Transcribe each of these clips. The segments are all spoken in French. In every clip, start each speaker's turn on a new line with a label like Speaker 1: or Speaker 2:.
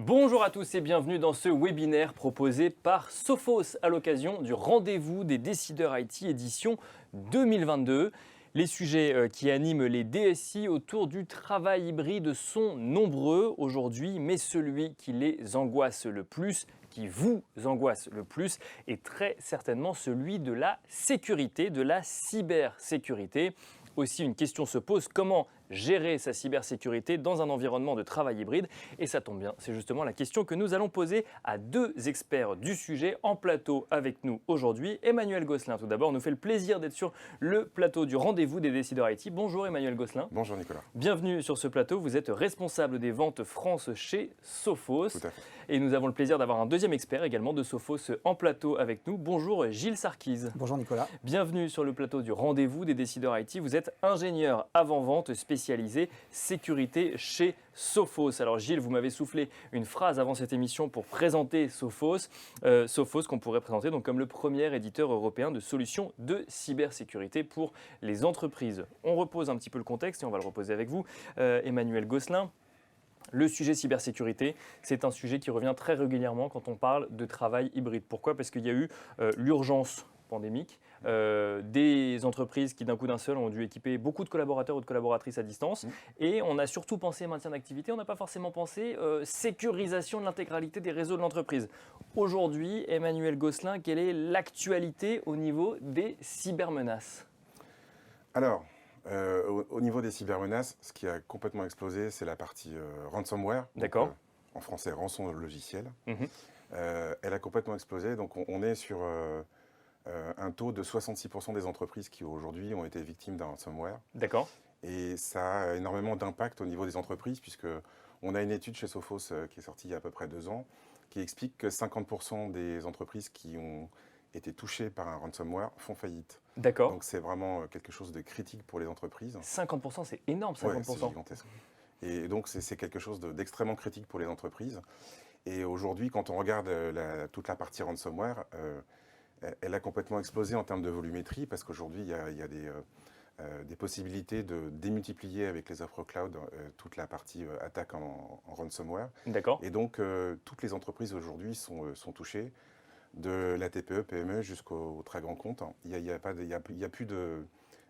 Speaker 1: Bonjour à tous et bienvenue dans ce webinaire proposé par Sophos à l'occasion du rendez-vous des décideurs IT édition 2022. Les sujets qui animent les DSI autour du travail hybride sont nombreux aujourd'hui, mais celui qui les angoisse le plus, qui vous angoisse le plus, est très certainement celui de la sécurité, de la cybersécurité. Aussi, une question se pose, comment gérer sa cybersécurité dans un environnement de travail hybride? Et ça tombe bien, c'est justement la question que nous allons poser à deux experts du sujet en plateau avec nous aujourd'hui. Emmanuel Gosselin, tout d'abord, nous fait le plaisir d'être sur le plateau du rendez-vous des décideurs IT. Bonjour Emmanuel Gosselin.
Speaker 2: Bonjour Nicolas.
Speaker 1: Bienvenue sur ce plateau, vous êtes responsable des ventes France chez Sophos.
Speaker 2: Tout à fait.
Speaker 1: Et nous avons le plaisir d'avoir un deuxième expert également de Sophos en plateau avec nous. Bonjour Gilles Sarkis.
Speaker 3: Bonjour Nicolas.
Speaker 1: Bienvenue sur le plateau du rendez-vous des décideurs IT. Vous êtes ingénieur avant-vente spécialisé sécurité chez Sophos. Alors Gilles, vous m'avez soufflé une phrase avant cette émission pour présenter Sophos. Sophos qu'on pourrait présenter donc comme le premier éditeur européen de solutions de cybersécurité pour les entreprises. On repose un petit peu le contexte et on va le reposer avec vous, Emmanuel Gosselin. Le sujet cybersécurité, c'est un sujet qui revient très régulièrement quand on parle de travail hybride. Pourquoi ? Parce qu'il y a eu l'urgence pandémique, des entreprises qui d'un coup d'un seul ont dû équiper beaucoup de collaborateurs ou de collaboratrices à distance. Et on a surtout pensé maintien d'activité, on n'a pas forcément pensé sécurisation de l'intégralité des réseaux de l'entreprise. Aujourd'hui, Emmanuel Gosselin, quelle est l'actualité au niveau des cybermenaces ?
Speaker 2: Alors, au niveau des cybermenaces, ce qui a complètement explosé, c'est la partie ransomware.
Speaker 1: D'accord.
Speaker 2: Donc, en français, rançon logiciel. Elle a complètement explosé. Donc, on est sur un taux de 66% des entreprises qui aujourd'hui ont été victimes d'un ransomware.
Speaker 1: D'accord.
Speaker 2: Et ça a énormément d'impact au niveau des entreprises, puisque on a une étude chez Sophos qui est sortie il y a à peu près 2 ans, qui explique que 50% des entreprises qui ont été touchées par un ransomware font faillite.
Speaker 1: D'accord.
Speaker 2: Donc c'est vraiment quelque chose de critique pour les entreprises.
Speaker 1: 50%, c'est énorme, 50%.
Speaker 2: Ouais, c'est gigantesque. Et donc c'est quelque chose d'extrêmement critique pour les entreprises. Et aujourd'hui, quand on regarde toute la partie ransomware, elle a complètement explosé en termes de volumétrie, parce qu'aujourd'hui, il y a des possibilités de démultiplier avec les offres cloud toute la partie attaque en ransomware.
Speaker 1: D'accord.
Speaker 2: Et donc, toutes les entreprises aujourd'hui sont touchées, de la TPE, PME jusqu'au très grand compte. Il n'y a plus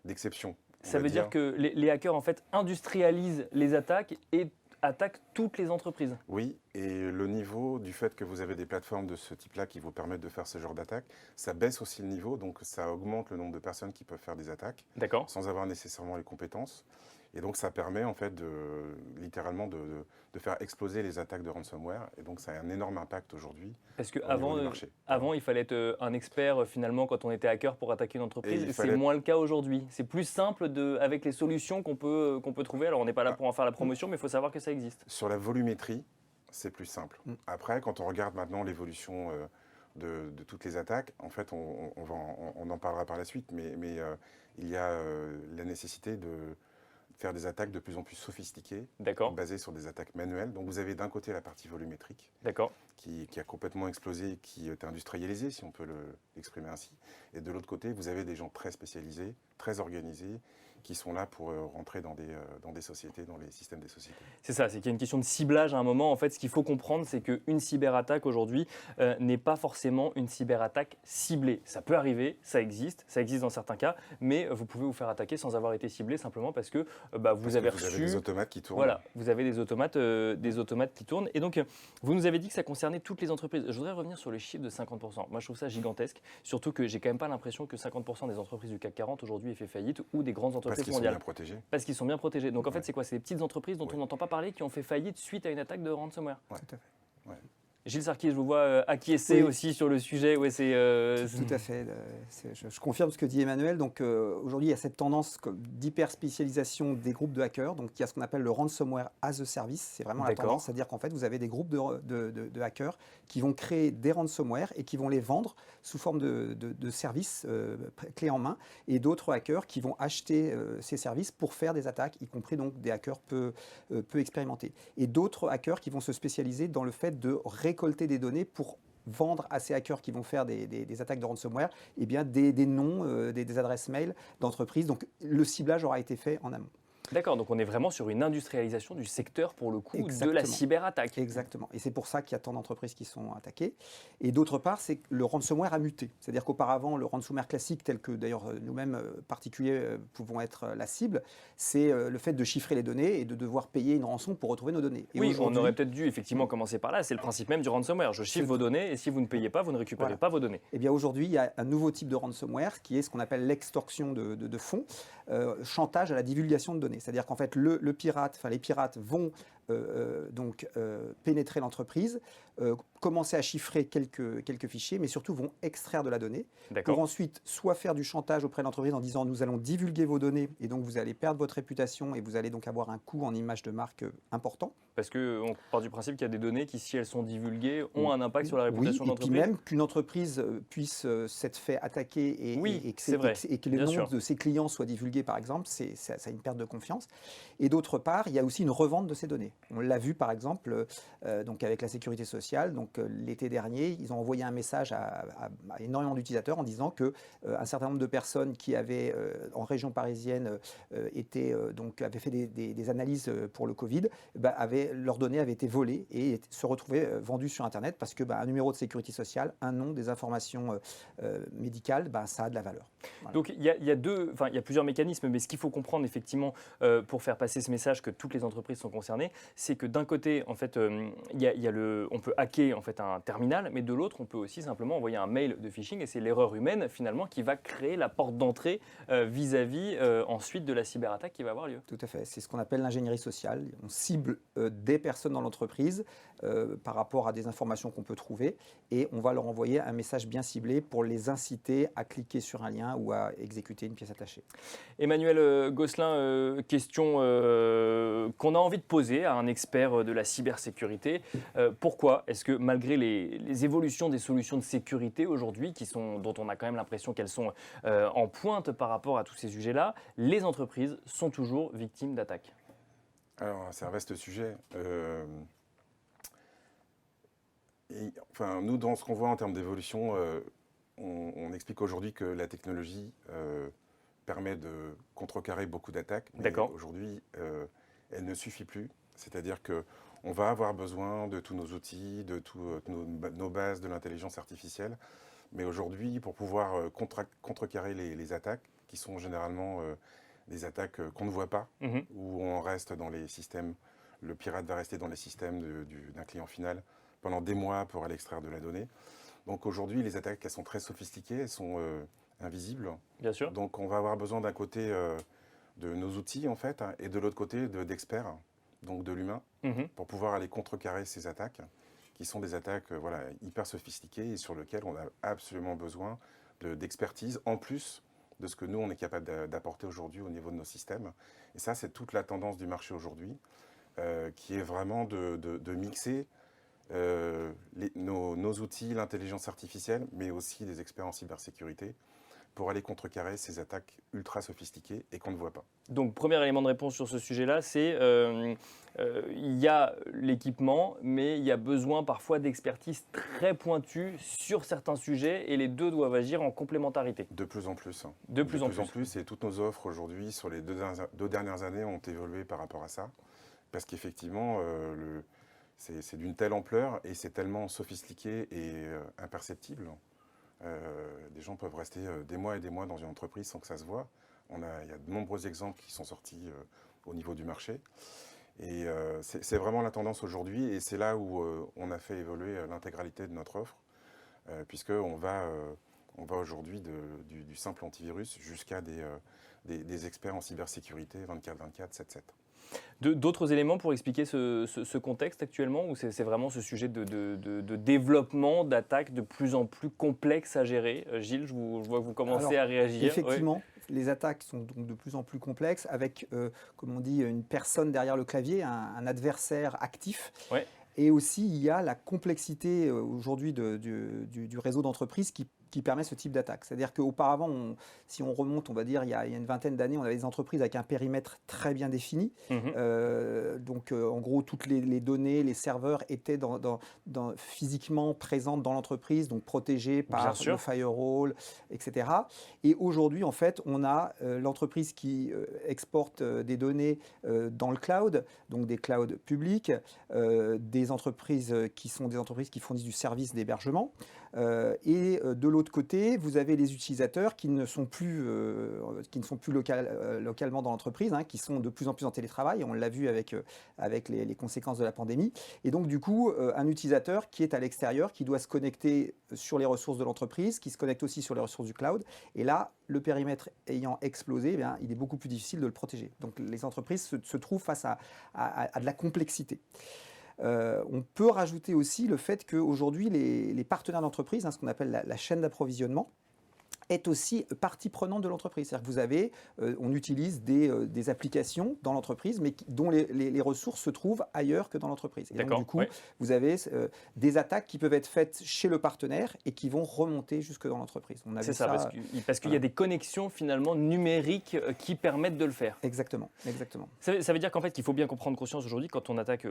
Speaker 2: d'exception.
Speaker 1: Ça veut dire que les hackers en fait industrialisent les attaques et attaquent toutes les entreprises.
Speaker 2: Oui, et le niveau du fait que vous avez des plateformes de ce type-là qui vous permettent de faire ce genre d'attaque, ça baisse aussi le niveau, donc ça augmente le nombre de personnes qui peuvent faire des attaques.
Speaker 1: D'accord.
Speaker 2: Sans avoir nécessairement les compétences. Et donc ça permet en fait littéralement de faire exploser les attaques de ransomware. Et donc ça a un énorme impact aujourd'hui.
Speaker 1: Parce qu'avant, il fallait être un expert finalement quand on était hacker pour attaquer une entreprise. C'est moins le cas aujourd'hui. C'est plus simple avec les solutions qu'on peut trouver. Alors on n'est pas là pour en faire la promotion, mais il faut savoir que ça existe.
Speaker 2: Sur la volumétrie, c'est plus simple. Après, quand on regarde maintenant l'évolution de toutes les attaques, en fait, on en parlera par la suite, mais il y a la nécessité de faire des attaques de plus en plus sophistiquées, basées sur des attaques manuelles. Donc vous avez d'un côté la partie volumétrique, qui a complètement explosé, qui est industrialisée, si on peut l'exprimer ainsi. Et de l'autre côté, vous avez des gens très spécialisés, très organisés, qui sont là pour rentrer dans des sociétés, dans les systèmes des sociétés. C'est
Speaker 1: ça, c'est qu'il y a une question de ciblage à un moment. En fait, ce qu'il faut comprendre, c'est qu'une cyberattaque aujourd'hui n'est pas forcément une cyberattaque ciblée. Ça peut arriver, ça existe dans certains cas, mais vous pouvez vous faire attaquer sans avoir été ciblé simplement parce que vous avez reçu...
Speaker 2: Vous avez des automates qui tournent.
Speaker 1: Voilà, vous avez des automates qui tournent. Et donc, vous nous avez dit que ça concernait toutes les entreprises. Je voudrais revenir sur le chiffre de 50%. Moi, je trouve ça gigantesque, surtout que j'ai quand même pas l'impression que 50% des entreprises du CAC 40 aujourd'hui aient fait faillite ou des grandes entreprises mondiales. Parce qu'ils sont bien protégés. Donc en fait, c'est quoi ? C'est des petites entreprises dont on n'entend pas parler qui ont fait faillite suite à une attaque de ransomware.
Speaker 2: Tout à fait. Ouais.
Speaker 1: Gilles Sarkis, je vous vois acquiescer aussi sur le sujet. Ouais,
Speaker 3: tout à fait. Je confirme ce que dit Emmanuel. Donc aujourd'hui, il y a cette tendance d'hyper-spécialisation des groupes de hackers. Donc il y a ce qu'on appelle le ransomware as a service. C'est vraiment la tendance. C'est-à-dire qu'en fait, vous avez des groupes de hackers qui vont créer des ransomware et qui vont les vendre sous forme de services clés en main. Et d'autres hackers qui vont acheter ces services pour faire des attaques, y compris donc des hackers peu expérimentés. Et d'autres hackers qui vont se spécialiser dans le fait de récolter des données pour vendre à ces hackers qui vont faire des attaques de ransomware des noms, des adresses mail d'entreprises. Donc le ciblage aura été fait en amont.
Speaker 1: D'accord, donc on est vraiment sur une industrialisation du secteur, pour le coup,
Speaker 3: Exactement.
Speaker 1: de la cyberattaque.
Speaker 3: Exactement. Et c'est pour ça qu'il y a tant d'entreprises qui sont attaquées. Et d'autre part, c'est que le ransomware a muté. C'est-à-dire qu'auparavant, le ransomware classique, tel que d'ailleurs nous-mêmes, particuliers, pouvons être la cible, c'est le fait de chiffrer les données et de devoir payer une rançon pour retrouver nos données. Et
Speaker 1: oui, on aurait peut-être dû effectivement commencer par là. C'est le principe même du ransomware. Je chiffre vos données et si vous ne payez pas, vous ne récupérez pas vos données.
Speaker 3: Eh bien aujourd'hui, il y a un nouveau type de ransomware qui est ce qu'on appelle l'extorsion de fonds, chantage à la divulgation de données. C'est-à-dire qu'en fait, les pirates vont pénétrer l'entreprise, commencer à chiffrer quelques fichiers, mais surtout vont extraire de la donnée pour ensuite soit faire du chantage auprès de l'entreprise en disant nous allons divulguer vos données et donc vous allez perdre votre réputation et vous allez donc avoir un coût en image de marque important.
Speaker 1: Parce qu'on part du principe qu'il y a des données qui, si elles sont divulguées, ont un impact sur la réputation de l'entreprise.
Speaker 3: Et puis même qu'une entreprise puisse s'être fait attaquer et que le nom de ses clients soit divulgué, par exemple, ça a une perte de confiance. Et d'autre part, il y a aussi une revente de ces données. On l'a vu, par exemple, donc avec la sécurité sociale. Donc l'été dernier, ils ont envoyé un message à énormément d'utilisateurs en disant qu'un certain nombre de personnes qui avaient, en région parisienne, avaient fait des analyses pour le Covid, leurs données avaient été volées et se retrouvaient vendues sur Internet parce que un numéro de sécurité sociale, un nom, des informations médicales, ça a de la valeur. Voilà.
Speaker 1: Donc il y a plusieurs mécanismes, mais ce qu'il faut comprendre effectivement pour faire passer ce message que toutes les entreprises sont concernées, c'est que d'un côté, en fait, on peut hacker en fait un terminal, mais de l'autre, on peut aussi simplement envoyer un mail de phishing et c'est l'erreur humaine finalement qui va créer la porte d'entrée vis-à-vis ensuite de la cyberattaque qui va avoir lieu.
Speaker 3: Tout à fait. C'est ce qu'on appelle l'ingénierie sociale. On cible des personnes dans l'entreprise par rapport à des informations qu'on peut trouver et on va leur envoyer un message bien ciblé pour les inciter à cliquer sur un lien ou à exécuter une pièce attachée.
Speaker 1: Emmanuel Gosselin, question qu'on a envie de poser à un expert de la cybersécurité. Pourquoi est-ce que malgré les évolutions des solutions de sécurité aujourd'hui, dont on a quand même l'impression qu'elles sont en pointe par rapport à tous ces sujets-là, les entreprises sont toujours victimes d'attaques?
Speaker 2: Alors, c'est un vaste sujet. Nous, dans ce qu'on voit en termes d'évolution, on explique aujourd'hui que la technologie permet de contrecarrer beaucoup d'attaques. Mais aujourd'hui, elle ne suffit plus. C'est-à-dire qu'on va avoir besoin de tous nos outils, de toutes nos bases de l'intelligence artificielle. Mais aujourd'hui, pour pouvoir contrecarrer les attaques, qui sont généralement des attaques qu'on ne voit pas, où on reste dans les systèmes, le pirate va rester dans les systèmes d'un client final pendant des mois pour aller extraire de la donnée. Donc aujourd'hui, les attaques, elles sont très sophistiquées, elles sont invisibles.
Speaker 1: Bien sûr.
Speaker 2: Donc on va avoir besoin d'un côté de nos outils, en fait, et de l'autre côté d'experts, donc de l'humain, pour pouvoir aller contrecarrer ces attaques, qui sont des attaques hyper sophistiquées et sur lesquelles on a absolument besoin d'expertise, en plus de ce que nous, on est capable d'apporter aujourd'hui au niveau de nos systèmes. Et ça, c'est toute la tendance du marché aujourd'hui, qui est vraiment de mixer nos outils, l'intelligence artificielle, mais aussi des experts en cybersécurité, pour aller contrecarrer ces attaques ultra sophistiquées et qu'on ne voit pas.
Speaker 1: Donc, premier élément de réponse sur ce sujet-là, c'est il y a l'équipement, mais il y a besoin parfois d'expertise très pointue sur certains sujets et les deux doivent agir en complémentarité.
Speaker 2: De plus en plus.
Speaker 1: De plus en plus.
Speaker 2: Et toutes nos offres aujourd'hui, sur les deux dernières années, ont évolué par rapport à ça. Parce qu'effectivement, c'est d'une telle ampleur et c'est tellement sophistiqué et imperceptible. Des gens peuvent rester des mois et des mois dans une entreprise sans que ça se voit. Il y a de nombreux exemples qui sont sortis au niveau du marché. Et c'est vraiment la tendance aujourd'hui et c'est là où on a fait évoluer l'intégralité de notre offre, puisqu'on va aujourd'hui du simple antivirus jusqu'à des experts en cybersécurité 24/24, 7/7.
Speaker 1: D'autres éléments pour expliquer ce contexte actuellement, ou c'est vraiment ce sujet de développement d'attaques de plus en plus complexes à gérer? Gilles, je vois que vous commencez à réagir.
Speaker 3: Effectivement, les attaques sont donc de plus en plus complexes avec, comme on dit, une personne derrière le clavier, un adversaire actif.
Speaker 1: Ouais.
Speaker 3: Et aussi, il y a la complexité aujourd'hui du réseau d'entreprises qui qui permet ce type d'attaque. C'est-à-dire qu'auparavant, si on remonte, on va dire, il y a une vingtaine d'années, on avait des entreprises avec un périmètre très bien défini. En gros, toutes les données, les serveurs étaient physiquement présentes dans l'entreprise, donc protégées par le firewall, etc. Et aujourd'hui, en fait, on a l'entreprise qui exporte des données dans le cloud, donc des clouds publics, des entreprises qui sont des entreprises qui fournissent du service d'hébergement. Et de l'autre côté, vous avez les utilisateurs qui ne sont plus localement dans l'entreprise, qui sont de plus en plus en télétravail. On l'a vu avec les conséquences de la pandémie. Et donc, du coup, un utilisateur qui est à l'extérieur, qui doit se connecter sur les ressources de l'entreprise, qui se connecte aussi sur les ressources du cloud. Et là, le périmètre ayant explosé, il est beaucoup plus difficile de le protéger. Donc, les entreprises se trouvent face à de la complexité. On peut rajouter aussi le fait qu'aujourd'hui, les partenaires d'entreprise, ce qu'on appelle la chaîne d'approvisionnement, est aussi partie prenante de l'entreprise. C'est-à-dire que on utilise des applications dans l'entreprise, mais dont les ressources se trouvent ailleurs que dans l'entreprise. Et donc, du coup, vous avez des attaques qui peuvent être faites chez le partenaire et qui vont remonter jusque dans l'entreprise.
Speaker 1: C'est ça, parce qu'il y a des connexions finalement numériques qui permettent de le faire.
Speaker 3: Exactement.
Speaker 1: Ça veut dire qu'en fait, il faut bien comprendre conscience aujourd'hui, quand on attaque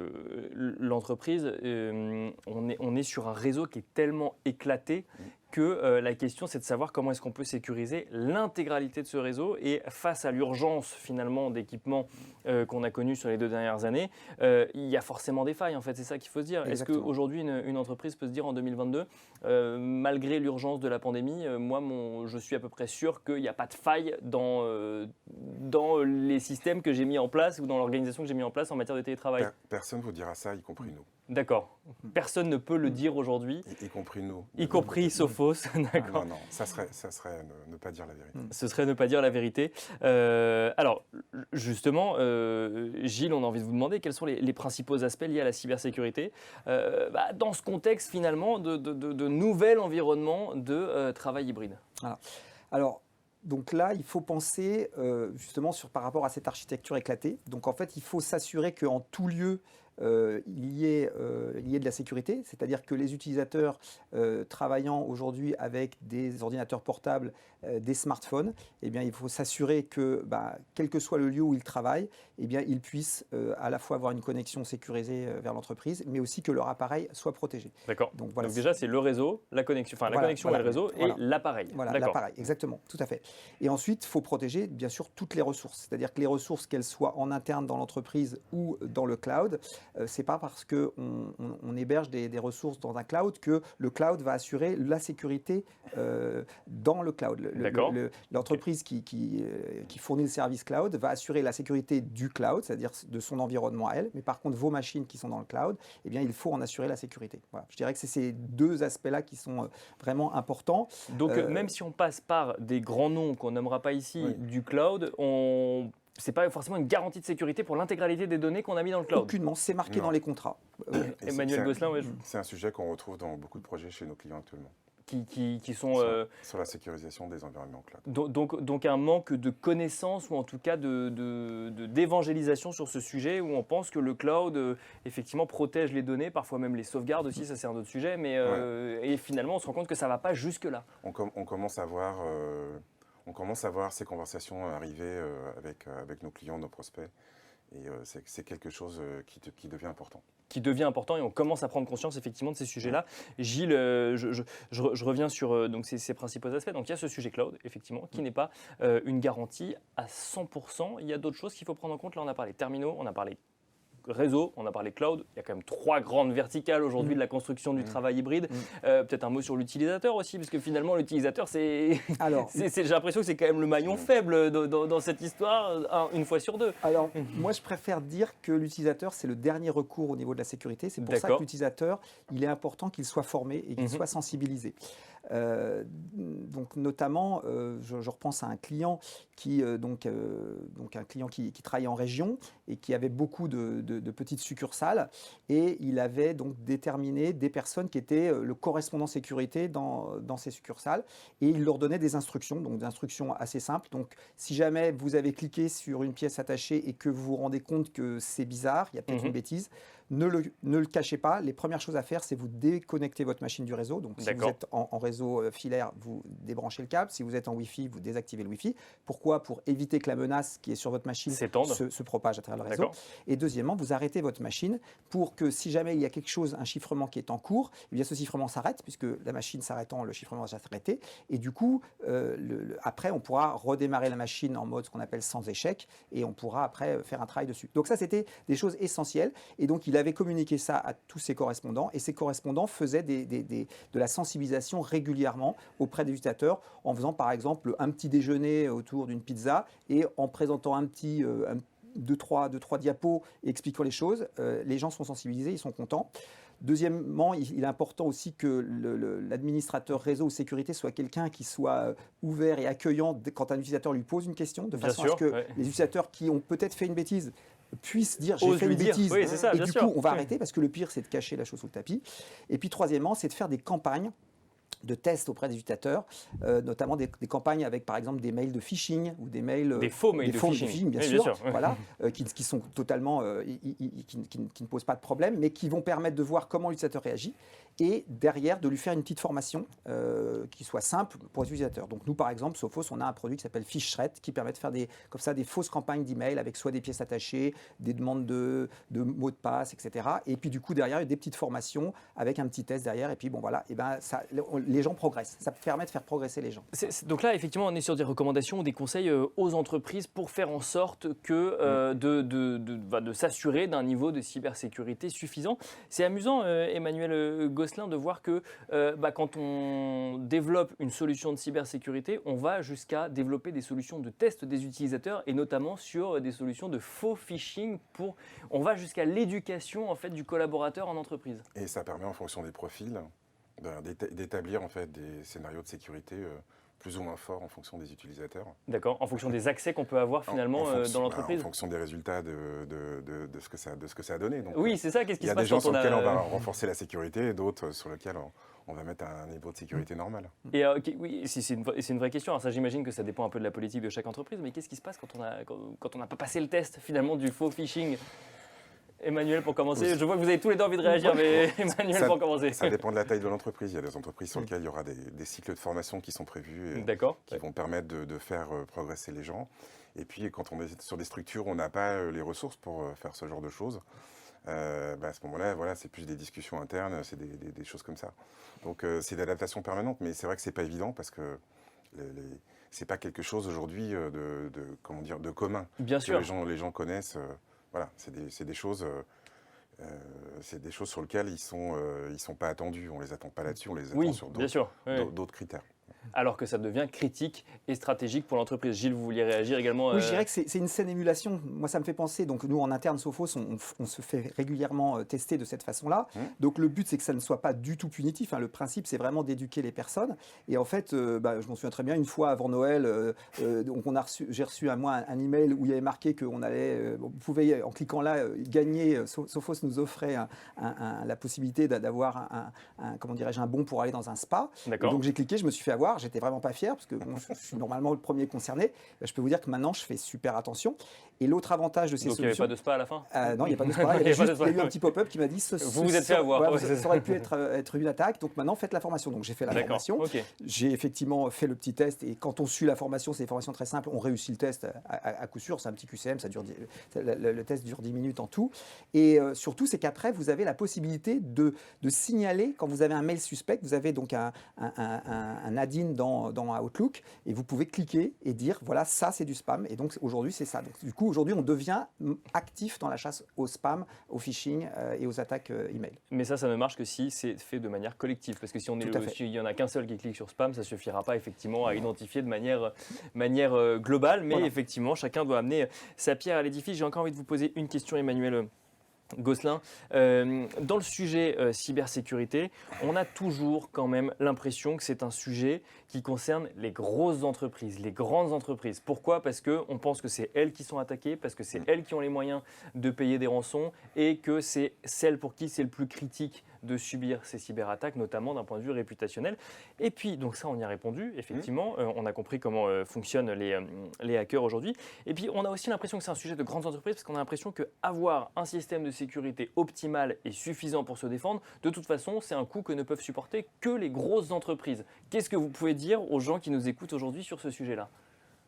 Speaker 1: l'entreprise, on est sur un réseau qui est tellement éclaté que la question, c'est de savoir comment est-ce qu'on peut sécuriser l'intégralité de ce réseau. Et face à l'urgence, finalement, d'équipements qu'on a connus sur les 2 dernières années, il y a forcément des failles, en fait. C'est ça qu'il faut se dire. Exactement. Est-ce qu'aujourd'hui, une entreprise peut se dire en 2022, malgré l'urgence de la pandémie, je suis à peu près sûr qu'il n'y a pas de faille dans les systèmes que j'ai mis en place ou dans l'organisation que j'ai mis en place en matière de télétravail?
Speaker 2: Personne ne vous dira ça, y compris nous.
Speaker 1: D'accord. Personne ne peut le dire aujourd'hui.
Speaker 2: Y compris nous.
Speaker 1: Y compris Sophos. D'accord.
Speaker 2: Non, ça serait ne pas dire la vérité.
Speaker 1: Ce serait ne pas dire la vérité. Alors, justement, Gilles, on a envie de vous demander quels sont les principaux aspects liés à la cybersécurité dans ce contexte, finalement, de nouvel environnement de travail hybride.
Speaker 3: Alors, donc là, il faut penser justement par rapport à cette architecture éclatée. Donc, en fait, il faut s'assurer qu'en tout lieu, il y ait de la sécurité, c'est-à-dire que les utilisateurs travaillant aujourd'hui avec des ordinateurs portables, des smartphones, il faut s'assurer que, quel que soit le lieu où ils travaillent, ils puissent à la fois avoir une connexion sécurisée vers l'entreprise, mais aussi que leur appareil soit protégé.
Speaker 1: D'accord. Donc déjà, c'est le réseau, la connexion, et le réseau, et l'appareil.
Speaker 3: Voilà, l'appareil, exactement, tout à fait. Et ensuite, il faut protéger, bien sûr, toutes les ressources. C'est-à-dire que les ressources, qu'elles soient en interne dans l'entreprise ou dans le cloud, c'est pas parce qu'on héberge des ressources dans un cloud que le cloud va assurer la sécurité dans le cloud. L'entreprise qui fournit le service cloud va assurer la sécurité du cloud, c'est-à-dire de son environnement à elle, mais par contre, vos machines qui sont dans le cloud, il faut en assurer la sécurité. Voilà. Je dirais que c'est ces 2 aspects-là qui sont vraiment importants.
Speaker 1: Donc, même si on passe par des grands noms qu'on nommera pas ici du cloud, c'est pas forcément une garantie de sécurité pour l'intégralité des données qu'on a mis dans le cloud.
Speaker 3: Aucunement, c'est marqué dans les contrats.
Speaker 1: Emmanuel Gosselin,
Speaker 2: c'est un sujet qu'on retrouve dans beaucoup de projets chez nos clients actuellement.
Speaker 1: Qui sont
Speaker 2: sur la sécurisation des environnements cloud.
Speaker 1: Donc un manque de connaissances ou en tout cas d'évangélisation sur ce sujet où on pense que le cloud effectivement protège les données, parfois même les sauvegarde aussi, ça c'est un autre sujet, mais et finalement on se rend compte que ça ne va pas jusque là.
Speaker 2: On commence à voir ces conversations arriver avec nos clients, nos prospects. Et c'est quelque chose qui devient important.
Speaker 1: Qui devient important et on commence à prendre conscience effectivement de ces sujets-là. Gilles, je reviens sur donc ces principaux aspects. Donc il y a ce sujet cloud, effectivement, qui n'est pas une garantie à 100%. Il y a d'autres choses qu'il faut prendre en compte. Là, on a parlé terminaux, on a parlé réseau, on a parlé cloud. Il y a quand même 3 grandes verticales aujourd'hui de la construction du travail hybride. Peut-être un mot sur l'utilisateur aussi, parce que finalement l'utilisateur, j'ai l'impression que c'est quand même le maillon faible dans cette histoire, une fois sur 2.
Speaker 3: Alors, moi je préfère dire que l'utilisateur, c'est le dernier recours au niveau de la sécurité. C'est pour ça que l'utilisateur, il est important qu'il soit formé et qu'il soit sensibilisé. Donc notamment, je repense à un client qui travaillait en région et qui avait beaucoup de petites succursales, et il avait donc déterminé des personnes qui étaient le correspondant sécurité dans ces succursales, et il leur donnait des instructions, donc des instructions assez simples. Donc si jamais vous avez cliqué sur une pièce attachée et que vous vous rendez compte que c'est bizarre, il y a peut-être une bêtise, ne le cachez pas. Les premières choses à faire, c'est vous déconnecter votre machine du réseau. Donc, si vous êtes en réseau filaire, vous débranchez le câble. Si vous êtes en Wi-Fi, vous désactivez le Wi-Fi. Pourquoi? Pour éviter que la menace qui est sur votre machine se propage à travers le réseau. Et deuxièmement, vous arrêtez votre machine pour que si jamais il y a quelque chose, un chiffrement qui est en cours, eh bien ce chiffrement s'arrête, puisque la machine s'arrêtant, le chiffrement va s'arrêter. Et du coup, après, on pourra redémarrer la machine en mode ce qu'on appelle sans échec, et on pourra après faire un travail dessus. Donc ça, c'était des choses essentielles. Et donc, il avait communiqué ça à tous ses correspondants, et ses correspondants faisaient de la sensibilisation régulièrement auprès des utilisateurs, en faisant par exemple un petit déjeuner autour d'une pizza, et en présentant deux, trois diapos et expliquant les choses. Les gens sont sensibilisés, ils sont contents. Deuxièmement, il est important aussi que l'administrateur réseau ou sécurité soit quelqu'un qui soit ouvert et accueillant quand un utilisateur lui pose une question, de façon à ce que les utilisateurs qui ont peut-être fait une bêtise puissent dire j'ai fait une bêtise,
Speaker 1: oui, ça,
Speaker 3: et du coup on va arrêter, parce que le pire c'est de cacher la chose sous le tapis. Et puis troisièmement, c'est de faire des campagnes de tests auprès des utilisateurs, notamment des campagnes avec par exemple des mails de phishing ou des mails
Speaker 1: des faux mails de phishing,
Speaker 3: bien sûr. Voilà, qui sont totalement qui ne posent pas de problème, mais qui vont permettre de voir comment l'utilisateur réagit, et derrière de lui faire une petite formation qui soit simple pour les utilisateurs. Donc nous par exemple, Sophos, on a un produit qui s'appelle PhishThreat, qui permet de faire des fausses campagnes d'email avec soit des pièces attachées, des demandes de mots de passe, etc. Et puis du coup derrière, il y a des petites formations avec un petit test derrière, et puis bon voilà, et ben ça, les gens progressent. Ça permet de faire progresser les gens.
Speaker 1: Donc là, effectivement, on est sur des recommandations ou des conseils aux entreprises pour faire en sorte que de s'assurer d'un niveau de cybersécurité suffisant. C'est amusant, Emmanuel Gosselin, de voir que quand on développe une solution de cybersécurité, on va jusqu'à développer des solutions de test des utilisateurs, et notamment sur des solutions de faux phishing. On va jusqu'à l'éducation en fait, du collaborateur en entreprise.
Speaker 2: Et ça permet, en fonction des profils, d'établir en fait des scénarios de sécurité plus ou moins forts en fonction des utilisateurs.
Speaker 1: D'accord, en fonction des accès qu'on peut avoir finalement dans l'entreprise.
Speaker 2: En fonction des résultats de ce que ça a donné. Donc,
Speaker 1: oui, c'est ça. Qu'est-ce qui se passe?
Speaker 2: Il y a des gens sur lesquels on va renforcer la sécurité, et d'autres sur lesquels on va mettre un niveau de sécurité normal.
Speaker 1: Et oui, c'est une vraie question. Alors ça, j'imagine que ça dépend un peu de la politique de chaque entreprise, mais qu'est-ce qui se passe quand on n'a pas passé le test finalement du faux phishing? Emmanuel, pour commencer, je vois que vous avez tous les deux envie de réagir, mais Emmanuel, pour commencer.
Speaker 2: Ça dépend de la taille de l'entreprise. Il y a des entreprises sur lesquelles il y aura des cycles de formation qui sont prévus et qui vont permettre de faire progresser les gens. Et puis, quand on est sur des structures où on n'a pas les ressources pour faire ce genre de choses, à ce moment-là, voilà, c'est plus des discussions internes, c'est des choses comme ça. Donc, c'est de l'adaptation permanente, mais c'est vrai que ce n'est pas évident parce que ce n'est pas quelque chose aujourd'hui de commun.
Speaker 1: Bien sûr.
Speaker 2: Les gens connaissent. Voilà, c'est des choses sur lesquelles ils sont pas attendus. On les attend pas là-dessus, on les attend sur d'autres critères.
Speaker 1: Alors que ça devient critique et stratégique pour l'entreprise. Gilles, vous vouliez réagir également?
Speaker 3: Oui, je dirais que c'est une saine émulation. Moi, ça me fait penser, donc nous en interne Sophos, on se fait régulièrement tester de cette façon-là. Donc le but, c'est que ça ne soit pas du tout punitif. Le principe, c'est vraiment d'éduquer les personnes. Et en fait, je m'en souviens très bien, une fois avant Noël, j'ai reçu un email où il y avait marqué qu'on allait, vous pouvez, en cliquant là, gagner. Sophos nous offrait la possibilité d'avoir un bon pour aller dans un spa. Et donc j'ai cliqué, je me suis fait avoir. J'étais vraiment pas fier parce que je suis normalement le premier concerné. Je peux vous dire que maintenant, je fais super attention. Et l'autre avantage de ces solutions...
Speaker 1: Donc il n'y avait pas de spa à la fin?
Speaker 3: Non, il n'y a pas de spa. Il y a eu un petit pop-up qui m'a dit...
Speaker 1: Vous êtes fait avoir.
Speaker 3: Ça aurait pu être une attaque. Donc maintenant, faites la formation. Donc j'ai fait la formation. J'ai effectivement fait le petit test. Et quand on suit la formation, c'est une formation très simple. On réussit le test à coup sûr. C'est un petit QCM. Le test dure 10 minutes en tout. Et surtout, c'est qu'après, vous avez la possibilité de signaler quand vous avez un mail suspect. Vous avez donc un add-in dans Outlook, et vous pouvez cliquer et dire voilà, ça c'est du spam, et donc aujourd'hui c'est ça. Donc du coup aujourd'hui on devient actif dans la chasse au spam, au phishing et aux attaques email.
Speaker 1: Mais ça ne marche que si c'est fait de manière collective, parce que s'il n'y en a qu'un seul qui clique sur spam, ça suffira pas effectivement à identifier de manière globale, mais effectivement chacun doit amener sa pierre à l'édifice. J'ai encore envie de vous poser une question, Emmanuel Gosselin, dans le sujet cybersécurité, on a toujours quand même l'impression que c'est un sujet qui concerne les grosses entreprises, les grandes entreprises. Pourquoi? Parce qu'on pense que c'est elles qui sont attaquées, parce que c'est elles qui ont les moyens de payer des rançons, et que c'est celles pour qui c'est le plus critique de subir ces cyberattaques, notamment d'un point de vue réputationnel. Et puis, donc ça, on y a répondu, effectivement. On a compris comment fonctionnent les hackers aujourd'hui. Et puis, on a aussi l'impression que c'est un sujet de grandes entreprises, parce qu'on a l'impression qu'avoir un système de sécurité optimal et suffisant pour se défendre, de toute façon, c'est un coût que ne peuvent supporter que les grosses entreprises. Qu'est-ce que vous pouvez dire aux gens qui nous écoutent aujourd'hui sur ce sujet-là?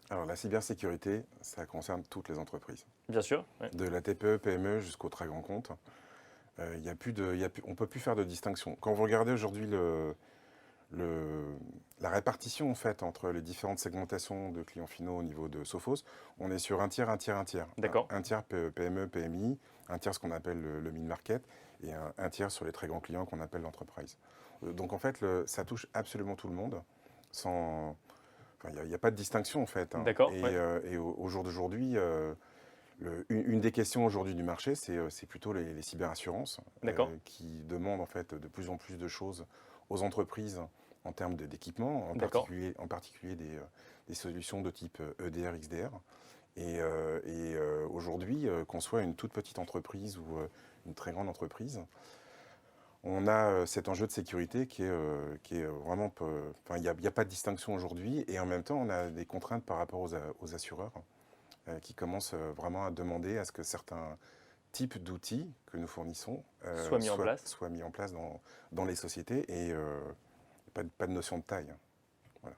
Speaker 2: Alors la cybersécurité, ça concerne toutes les entreprises.
Speaker 1: Bien sûr. Ouais.
Speaker 2: De la TPE, PME jusqu'au très grand compte. On ne peut plus faire de distinction. Quand vous regardez aujourd'hui la répartition en fait, entre les différentes segmentations de clients finaux au niveau de Sophos, on est sur un tiers, un tiers, un tiers.
Speaker 1: D'accord.
Speaker 2: Un tiers PME, PMI, un tiers ce qu'on appelle le mid-market et un tiers sur les très grands clients qu'on appelle l'entreprise. Donc en fait, ça touche absolument tout le monde. Il n'y a pas de distinction en fait.
Speaker 1: D'accord.
Speaker 2: Et au jour d'aujourd'hui, une des questions aujourd'hui du marché, c'est plutôt les cyberassurances qui demandent en fait de plus en plus de choses aux entreprises en termes d'équipement, en particulier des solutions de type EDR, XDR. Et aujourd'hui, qu'on soit une toute petite entreprise ou une très grande entreprise, on a cet enjeu de sécurité qui est vraiment... il n'y a pas de distinction aujourd'hui. Et en même temps, on a des contraintes par rapport aux assureurs qui commencent vraiment à demander à ce que certains types d'outils que nous fournissons
Speaker 1: soient mis en place
Speaker 2: dans les sociétés et pas de notion de taille. Voilà.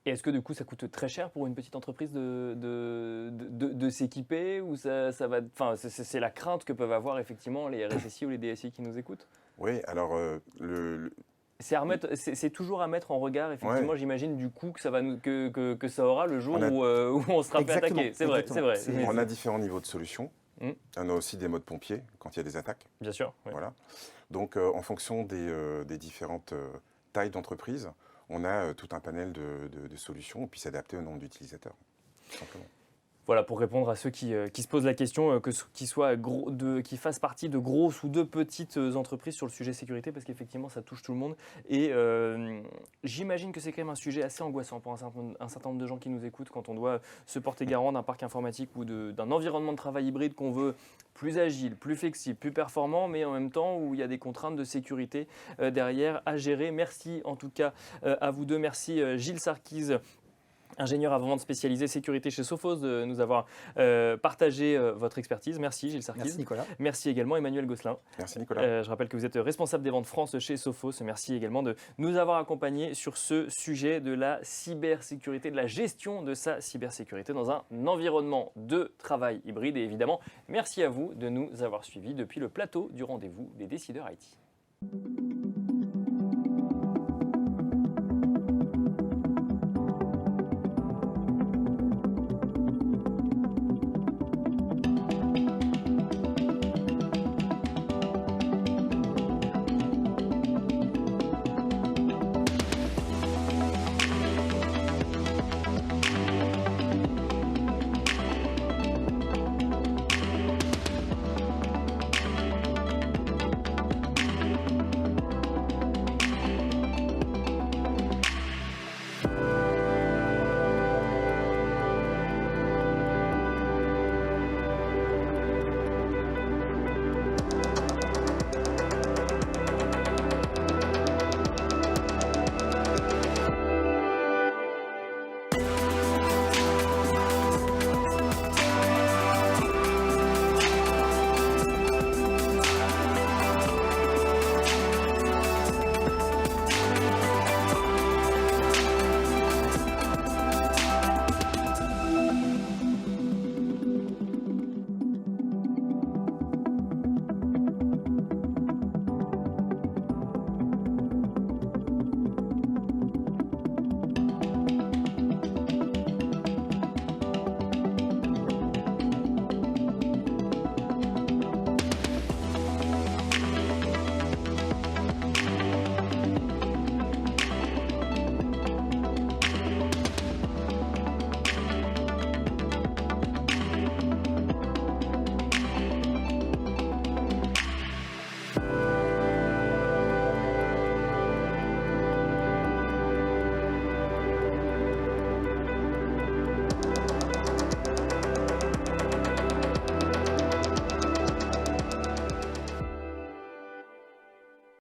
Speaker 1: Et est-ce que du coup ça coûte très cher pour une petite entreprise de s'équiper ou ça va, c'est la crainte que peuvent avoir effectivement les RSSI ou les DSI qui nous écoutent?
Speaker 2: Oui, alors
Speaker 1: c'est toujours à mettre en regard, effectivement, j'imagine, du coup que ça aura le jour où on sera fait attaquer. C'est vrai.
Speaker 2: On a différents niveaux de solutions. On a aussi des modes pompiers quand il y a des attaques.
Speaker 1: Bien sûr. Oui.
Speaker 2: Voilà. Donc, en fonction des différentes tailles d'entreprise, on a tout un panel de solutions, et puis s'adapter au nombre d'utilisateurs, tout simplement.
Speaker 1: Voilà, pour répondre à ceux qui se posent la question, qu'ils fassent partie de grosses ou de petites entreprises sur le sujet sécurité, parce qu'effectivement, ça touche tout le monde. Et j'imagine que c'est quand même un sujet assez angoissant pour un certain nombre de gens qui nous écoutent quand on doit se porter garant d'un parc informatique ou d'un environnement de travail hybride qu'on veut plus agile, plus flexible, plus performant, mais en même temps où il y a des contraintes de sécurité derrière à gérer. Merci en tout cas à vous deux. Merci Gilles Sarkis, ingénieur avant-vente spécialisé sécurité chez Sophos, de nous avoir partagé votre expertise. Merci Gilles Sarkis.
Speaker 3: Merci Nicolas.
Speaker 1: Merci également Emmanuel Gosselin.
Speaker 2: Merci Nicolas.
Speaker 1: Je rappelle que vous êtes responsable des ventes France chez Sophos. Merci également de nous avoir accompagnés sur ce sujet de la cybersécurité, de la gestion de sa cybersécurité dans un environnement de travail hybride. Et évidemment, merci à vous de nous avoir suivis depuis le plateau du rendez-vous des décideurs IT.